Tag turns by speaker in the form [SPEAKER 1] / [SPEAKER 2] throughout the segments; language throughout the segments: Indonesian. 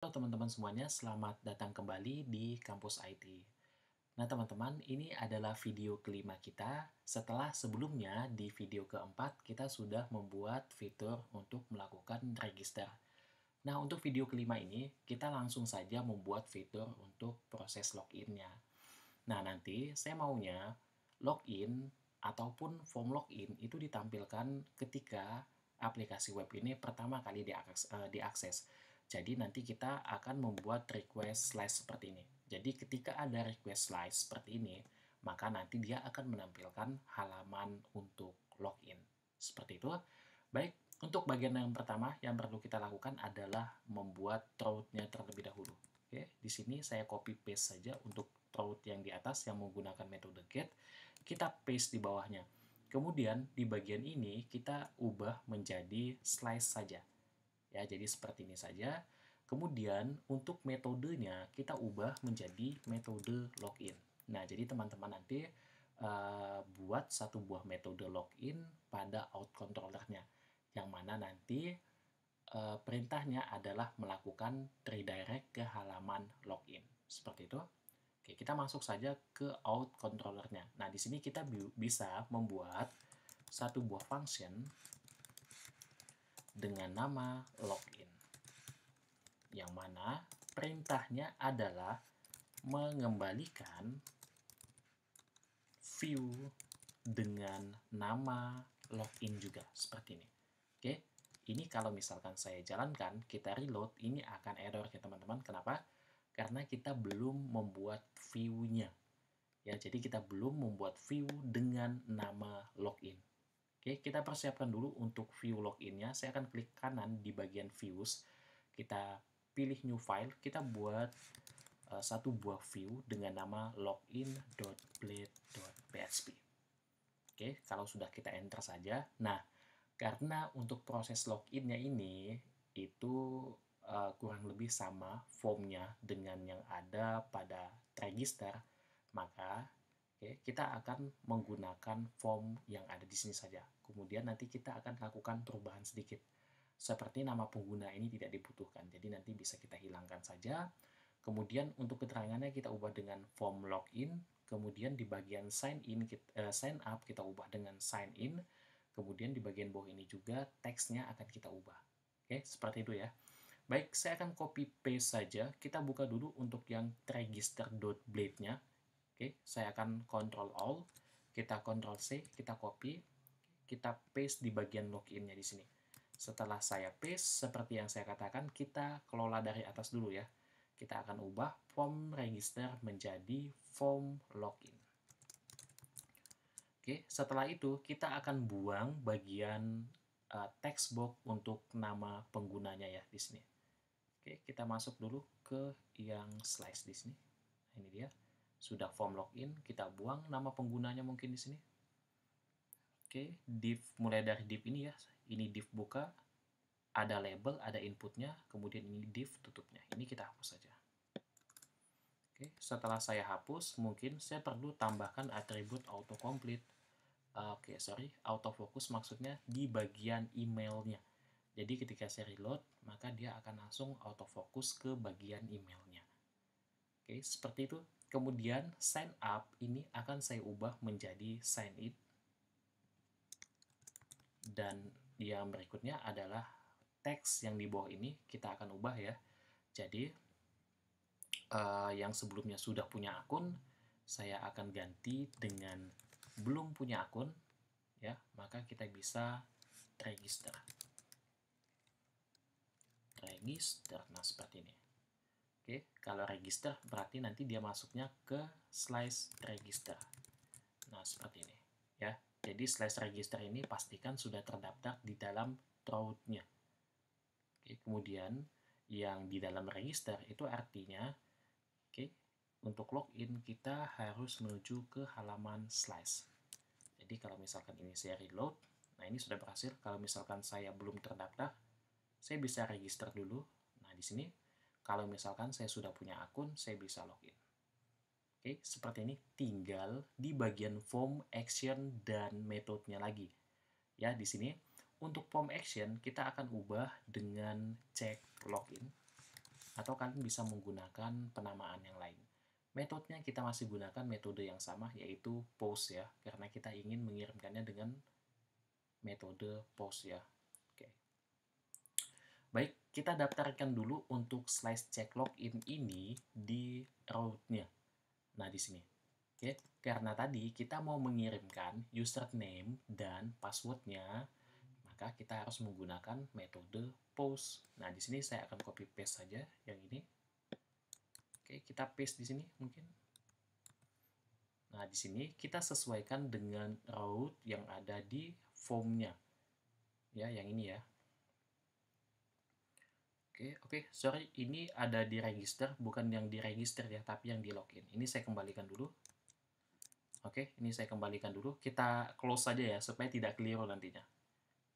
[SPEAKER 1] Halo teman-teman semuanya, selamat datang kembali di Kampus IT. Nah teman-teman, ini adalah video kelima kita. Setelah sebelumnya di video keempat, kita sudah membuat fitur untuk melakukan register. Nah untuk video kelima ini, kita langsung saja membuat fitur untuk proses login-nya. Nah nanti saya maunya login ataupun form login itu ditampilkan ketika aplikasi web ini pertama kali diakses. Jadi nanti kita akan membuat request slice seperti ini. Jadi ketika ada request slice seperti ini, maka nanti dia akan menampilkan halaman untuk login. Seperti itu. Baik, untuk bagian yang pertama yang perlu kita lakukan adalah membuat route-nya terlebih dahulu. Oke, di sini saya copy paste saja untuk route yang di atas yang menggunakan metode get. Kita paste di bawahnya. Kemudian di bagian ini kita ubah menjadi slice saja. Ya, jadi seperti ini saja. Kemudian untuk metodenya kita ubah menjadi metode login. Nah, jadi teman-teman nanti buat satu buah metode login pada out controllernya, yang mana nanti perintahnya adalah melakukan redirect ke halaman login. Seperti itu. Oke, kita masuk saja ke out controllernya. Nah, di sini kita bisa membuat satu buah function dengan nama login, yang mana perintahnya adalah mengembalikan view dengan nama login juga, seperti ini. Oke, ini kalau misalkan saya jalankan, kita reload, ini akan error ya teman-teman. Kenapa? Karena kita belum membuat view-nya. Ya, jadi kita belum membuat view dengan nama login. Oke, kita persiapkan dulu untuk view login-nya. Saya akan klik kanan di bagian views. Kita pilih new file. Kita buat satu buah view dengan nama login.blade.php. Oke, kalau sudah kita enter saja. Nah, karena untuk proses login-nya ini itu kurang lebih sama formnya dengan yang ada pada register, maka kita akan menggunakan form yang ada di sini saja. Kemudian nanti kita akan lakukan perubahan sedikit. Seperti nama pengguna ini tidak dibutuhkan, jadi nanti bisa kita hilangkan saja. Kemudian untuk keterangannya kita ubah dengan form login. Kemudian di bagian sign up kita ubah dengan sign in. Kemudian di bagian bawah ini juga teksnya akan kita ubah. Oke, seperti itu ya. Baik, saya akan copy paste saja. Kita buka dulu untuk yang register.blade-nya. Oke, saya akan Ctrl Alt, kita Ctrl C, kita copy, kita paste di bagian login-nya di sini. Setelah saya paste, seperti yang saya katakan, kita kelola dari atas dulu ya. Kita akan ubah form register menjadi form login. Oke, setelah itu kita akan buang bagian text box untuk nama penggunanya ya di sini. Oke, kita masuk dulu ke yang slice di sini. Nah, ini dia. Sudah form login, kita buang nama penggunanya mungkin di sini. Oke, div mulai dari div ini ya. Ini div buka, ada label, ada inputnya, kemudian ini div tutupnya. Ini kita hapus saja. Oke, setelah saya hapus, mungkin saya perlu tambahkan atribut autocomplete. Oke, sorry, autofocus maksudnya di bagian emailnya. Jadi ketika saya reload, maka dia akan langsung autofocus ke bagian emailnya. Oke, seperti itu. Kemudian sign up ini akan saya ubah menjadi sign in. Dan yang berikutnya adalah teks yang di bawah ini kita akan ubah ya. Jadi yang sebelumnya sudah punya akun, saya akan ganti dengan belum punya akun ya, maka kita bisa register. Nah seperti ini. Oke, kalau register berarti nanti dia masuknya ke slice register. Nah, seperti ini ya. Jadi slice register ini pastikan sudah terdaftar di dalam route-nya. Oke, kemudian yang di dalam register itu artinya untuk login kita harus menuju ke halaman slice. Jadi kalau misalkan ini saya reload, nah ini sudah berhasil. Kalau misalkan saya belum terdaftar, saya bisa register dulu. Nah, di sini kalau misalkan saya sudah punya akun, saya bisa login. Oke, seperti ini. Tinggal di bagian form, action, dan metodenya lagi. Ya, di sini untuk form action kita akan ubah dengan check login. atau kalian bisa menggunakan penamaan yang lain. Metodenya kita masih gunakan metode yang sama, yaitu post ya, karena kita ingin mengirimkannya dengan metode post ya. Oke. Baik, kita daftarkan dulu untuk slice check login ini di route-nya. Nah, di sini. Oke, karena tadi kita mau mengirimkan username dan passwordnya, maka kita harus menggunakan metode post. Nah, di sini saya akan copy paste saja yang ini. Oke, kita paste di sini mungkin. Nah, di sini kita sesuaikan dengan route yang ada di form-nya. Ya, yang ini ya. Oke, sorry, ini ada di register, bukan yang di register ya, tapi yang di login. Ini saya kembalikan dulu. Oke, ini saya kembalikan dulu. Kita close saja ya, supaya tidak keliru nantinya.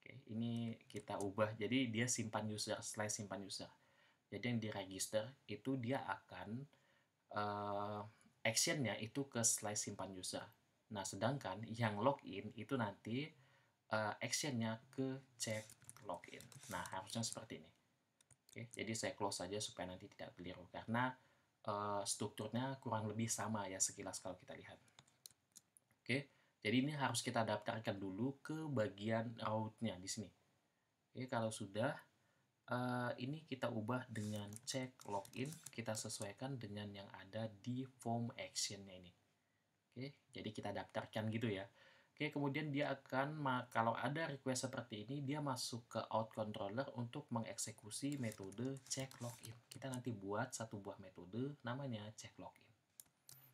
[SPEAKER 1] Oke, ini kita ubah, jadi dia simpan user, slice simpan user. Jadi yang di register itu dia akan actionnya itu ke slice simpan user. Nah, sedangkan yang login itu nanti actionnya ke cek login. Nah, harusnya seperti ini. Oke, jadi saya close saja supaya nanti tidak keliru, karena strukturnya kurang lebih sama ya sekilas kalau kita lihat. Oke, jadi ini harus kita daftarkan dulu ke bagian route-nya di sini. Oke, kalau sudah, ini kita ubah dengan cek login, kita sesuaikan dengan yang ada di form action-nya ini. Oke, jadi kita daftarkan gitu ya. Oke, kemudian dia akan, kalau ada request seperti ini, dia masuk ke out controller untuk mengeksekusi metode check login. Kita nanti buat satu buah metode namanya check login.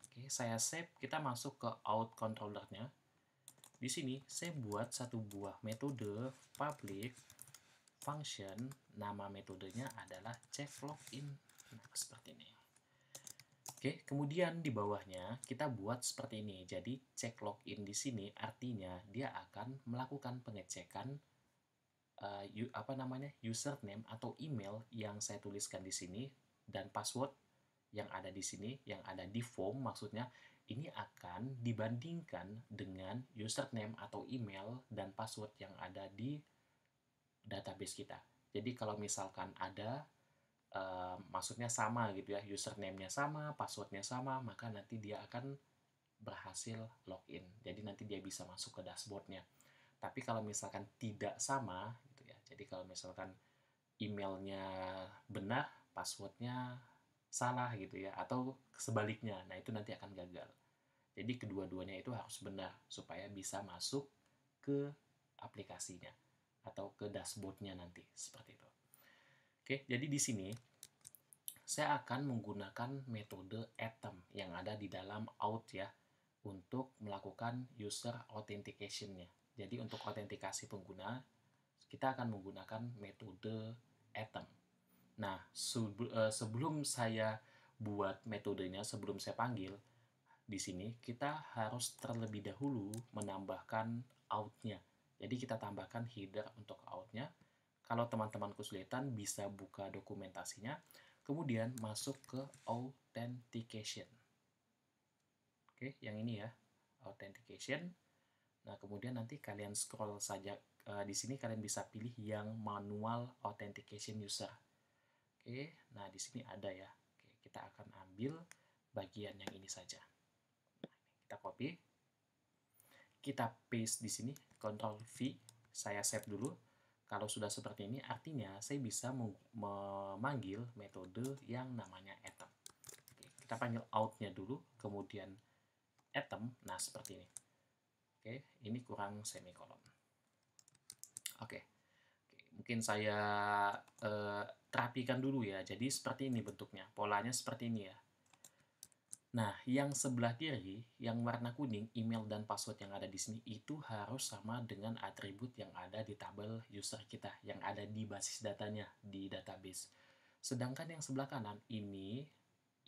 [SPEAKER 1] Oke, saya save, kita masuk ke out controllernya. Di sini saya buat satu buah metode public function, nama metodenya adalah check login. Nah, seperti ini. Oke, kemudian di bawahnya kita buat seperti ini. Jadi cek login di sini artinya dia akan melakukan pengecekan username atau email yang saya tuliskan di sini dan password yang ada di sini, yang ada di form maksudnya, ini akan dibandingkan dengan username atau email dan password yang ada di database kita. Jadi kalau misalkan ada maksudnya sama gitu ya, username-nya sama, password-nya sama, maka nanti dia akan berhasil login. Jadi nanti dia bisa masuk ke dashboard-nya. Tapi kalau misalkan tidak sama gitu ya, jadi kalau misalkan emailnya benar, password-nya salah gitu ya, atau sebaliknya, nah itu nanti akan gagal. Jadi kedua-duanya itu harus benar supaya bisa masuk ke aplikasinya atau ke dashboard-nya nanti, seperti itu. Oke, jadi di sini saya akan menggunakan metode atom yang ada di dalam out ya untuk melakukan user authentication-nya. Jadi untuk autentikasi pengguna, kita akan menggunakan metode atom. Nah, sebelum saya buat metodenya, sebelum saya panggil, di sini kita harus terlebih dahulu menambahkan out-nya. Jadi kita tambahkan header untuk out-nya. Kalau teman-teman kesulitan bisa buka dokumentasinya, kemudian masuk ke authentication. Oke, yang ini ya, authentication. Nah, kemudian nanti kalian scroll saja di sini, kalian bisa pilih yang manual authentication user. Oke, nah di sini ada ya. Oke, kita akan ambil bagian yang ini saja. Nah, kita copy, kita paste di sini, Ctrl V, saya save dulu. Kalau sudah seperti ini, artinya saya bisa memanggil metode yang namanya atom. Oke, kita panggil out-nya dulu, kemudian atom, nah seperti ini. Oke, ini kurang semikolon. Oke, mungkin saya terapikan dulu ya. Jadi seperti ini bentuknya, polanya seperti ini ya. Nah, yang sebelah kiri, yang warna kuning, email dan password yang ada di sini, itu harus sama dengan atribut yang ada di tabel user kita, yang ada di basis datanya, di database. Sedangkan yang sebelah kanan, ini,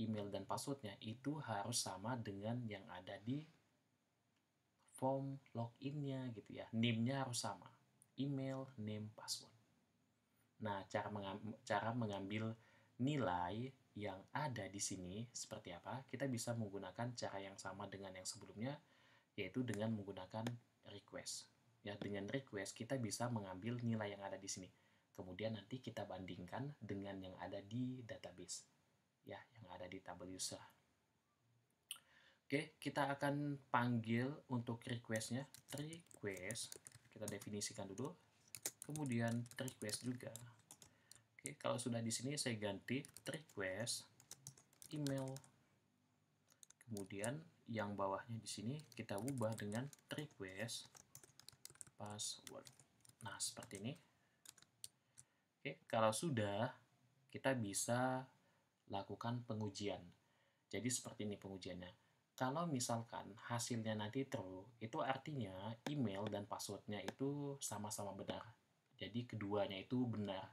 [SPEAKER 1] email dan passwordnya, itu harus sama dengan yang ada di form login-nya gitu ya. Name-nya harus sama. Email, name, password. Nah, cara mengambil nilai yang ada di sini seperti apa? Kita bisa menggunakan cara yang sama dengan yang sebelumnya, yaitu dengan menggunakan request. Ya, dengan request kita bisa mengambil nilai yang ada di sini. Kemudian nanti kita bandingkan dengan yang ada di database, ya, yang ada di tabel user. Oke, kita akan panggil untuk request-nya request. Kita definisikan dulu. Kemudian request juga. Oke, kalau sudah di sini saya ganti request email. Kemudian yang bawahnya di sini kita ubah dengan request password. Nah, seperti ini. Oke, kalau sudah, kita bisa lakukan pengujian. Jadi seperti ini pengujiannya. Kalau misalkan hasilnya nanti true, itu artinya email dan passwordnya itu sama-sama benar. Jadi keduanya itu benar.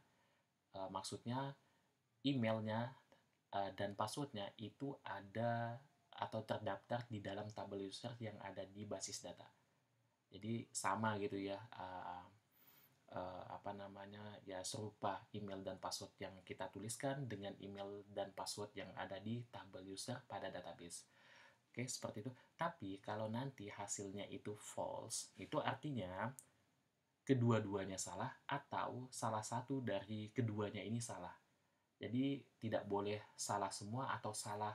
[SPEAKER 1] Maksudnya emailnya dan passwordnya itu ada atau terdaftar di dalam tabel user yang ada di basis data. Jadi sama gitu ya, apa namanya, ya serupa email dan password yang kita tuliskan dengan email dan password yang ada di tabel user pada database. Oke, seperti itu. Tapi kalau nanti hasilnya itu false, itu artinya kedua-duanya salah atau salah satu dari keduanya ini salah. Jadi tidak boleh salah semua atau salah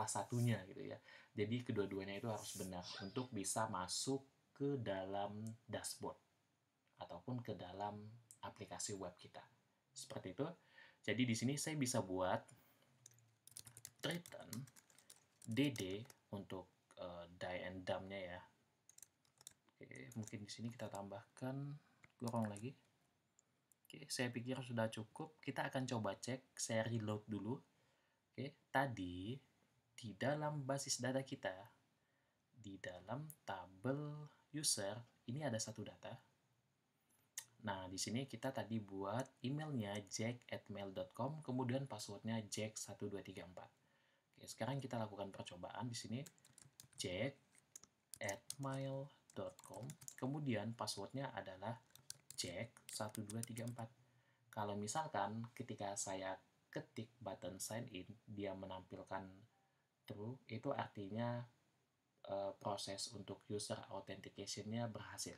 [SPEAKER 1] satunya gitu ya. Jadi kedua-duanya itu harus benar untuk bisa masuk ke dalam dashboard ataupun ke dalam aplikasi web kita. Seperti itu. Jadi di sini saya bisa buat return dd untuk die and dump-nya ya. Oke, mungkin di sini kita tambahkan gorong lagi. Oke, saya pikir sudah cukup. Kita akan coba cek, saya reload dulu. Oke, tadi di dalam basis data kita, di dalam tabel user, ini ada satu data. Nah, di sini kita tadi buat emailnya jack@mail.com, kemudian passwordnya jack1234. Oke, sekarang kita lakukan percobaan di sini, jack@mail.com, kemudian passwordnya adalah jack1234. Kalau misalkan ketika saya ketik button sign in, dia menampilkan true, itu artinya proses untuk user authentication-nya berhasil.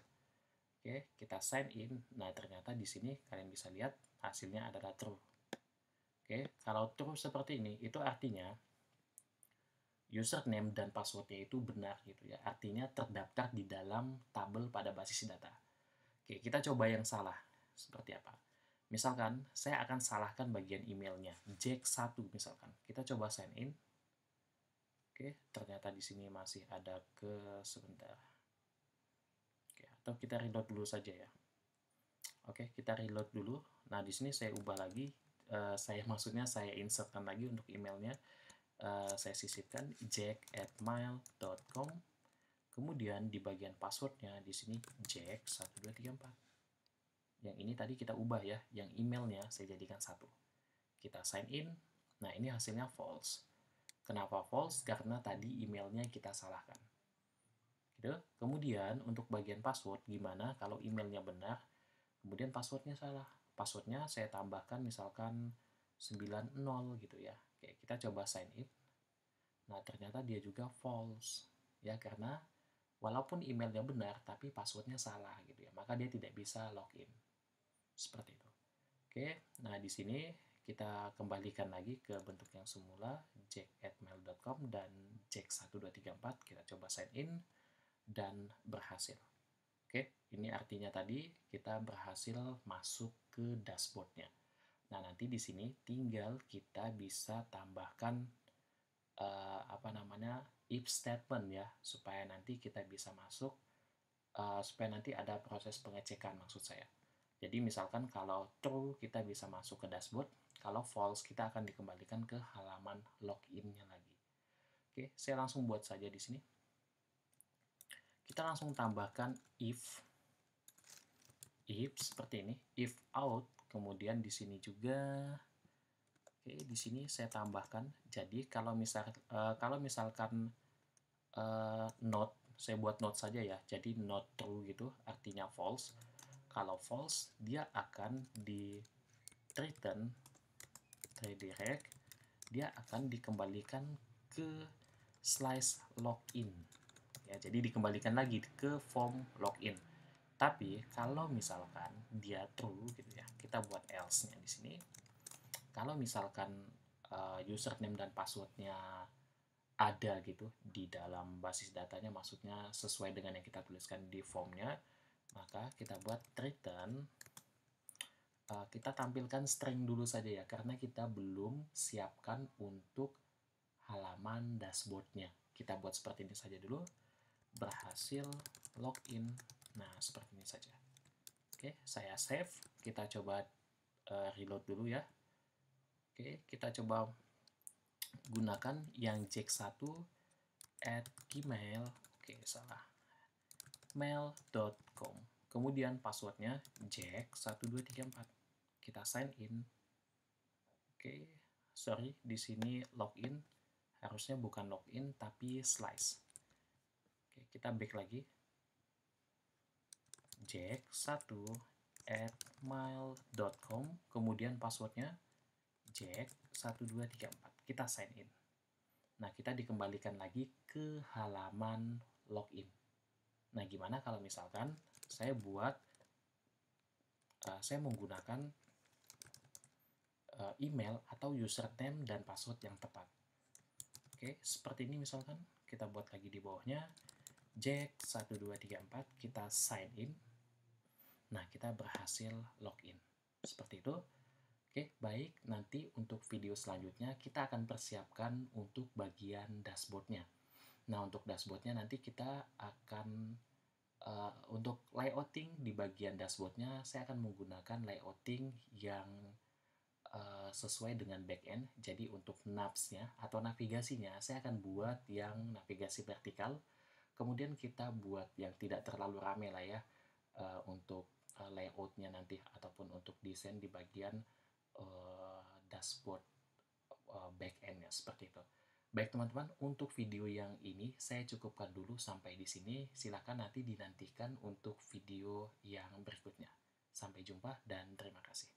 [SPEAKER 1] Oke, kita sign in. Nah, ternyata di sini kalian bisa lihat hasilnya adalah true. Oke, kalau true seperti ini, itu artinya username dan passwordnya itu benar gitu ya. Artinya terdaftar di dalam tabel pada basis data. Oke, kita coba yang salah. Seperti apa? Misalkan, saya akan salahkan bagian emailnya. Jack1 misalkan. Kita coba sign in. Oke, ternyata di sini masih ada sebentar. Oke, atau kita reload dulu saja ya. Oke, kita reload dulu. Nah, di sini saya ubah lagi. Maksudnya saya insertkan lagi untuk emailnya. Saya sisipkan jack@mail.com. Kemudian di bagian passwordnya di sini jack1234. Yang ini tadi kita ubah ya, yang emailnya saya jadikan 1. Kita sign in. Nah, ini hasilnya false. Kenapa false? Karena tadi emailnya kita salahkan. Gitu. Kemudian untuk bagian password gimana kalau emailnya benar, kemudian passwordnya salah. Passwordnya saya tambahkan misalkan 90 gitu ya. Oke, kita coba sign in. Nah, ternyata dia juga false. Ya, karena walaupun emailnya benar, tapi passwordnya salah gitu ya. Maka dia tidak bisa login. Seperti itu. Oke, nah di sini kita kembalikan lagi ke bentuk yang semula, jack@mail.com dan jack1234. Kita coba sign in dan berhasil. Oke, ini artinya tadi kita berhasil masuk ke dashboardnya. Nah, nanti di sini tinggal kita bisa tambahkan if statement ya, supaya nanti kita bisa masuk, supaya nanti ada proses pengecekan maksud saya. Jadi misalkan kalau true kita bisa masuk ke dashboard, kalau false kita akan dikembalikan ke halaman login-nya lagi. Oke, saya langsung buat saja di sini. Kita langsung tambahkan if seperti ini, if out, kemudian di sini juga. Oke, di sini saya tambahkan. Jadi kalau misalkan not, saya buat not saja ya. Jadi not true gitu, artinya false. Kalau false, dia akan di return redirect, dia akan dikembalikan ke slice login. Ya, jadi dikembalikan lagi ke form login. Tapi kalau misalkan dia true gitu ya, kita buat else-nya di sini. Kalau misalkan username dan passwordnya ada gitu di dalam basis datanya, maksudnya sesuai dengan yang kita tuliskan di formnya, maka kita buat return. Kita tampilkan string dulu saja ya, karena kita belum siapkan untuk halaman dashboardnya. Kita buat seperti ini saja dulu. Berhasil login. Nah, seperti ini saja. Oke, saya save. Kita coba reload dulu ya. Oke, kita coba gunakan yang jack1@gmail. Oke, salah. mail.com. Kemudian passwordnya jack1234. Kita sign in. Oke, sorry, di sini login. Harusnya bukan login, tapi slice. Oke, kita back lagi. jack1@mail.com. Kemudian passwordnya jack1234. Kita sign in. Nah, kita dikembalikan lagi ke halaman login. Nah, gimana kalau misalkan saya menggunakan email atau username dan password yang tepat. Oke, seperti ini misalkan. Kita buat lagi di bawahnya. jack1234, kita sign in. Nah, kita berhasil login. Seperti itu. Oke, baik. Nanti untuk video selanjutnya, kita akan persiapkan untuk bagian dashboardnya. Nah, untuk dashboardnya nanti kita akan untuk layouting di bagian dashboardnya, saya akan menggunakan layouting yang sesuai dengan backend. Jadi untuk navs-nya atau navigasinya, saya akan buat yang navigasi vertikal. Kemudian kita buat yang tidak terlalu rame lah ya untuk layoutnya nanti, ataupun untuk desain di bagian dashboard backend-nya, seperti itu. Baik teman-teman, untuk video yang ini saya cukupkan dulu sampai di sini. Silahkan nanti dinantikan untuk video yang berikutnya. Sampai jumpa dan terima kasih.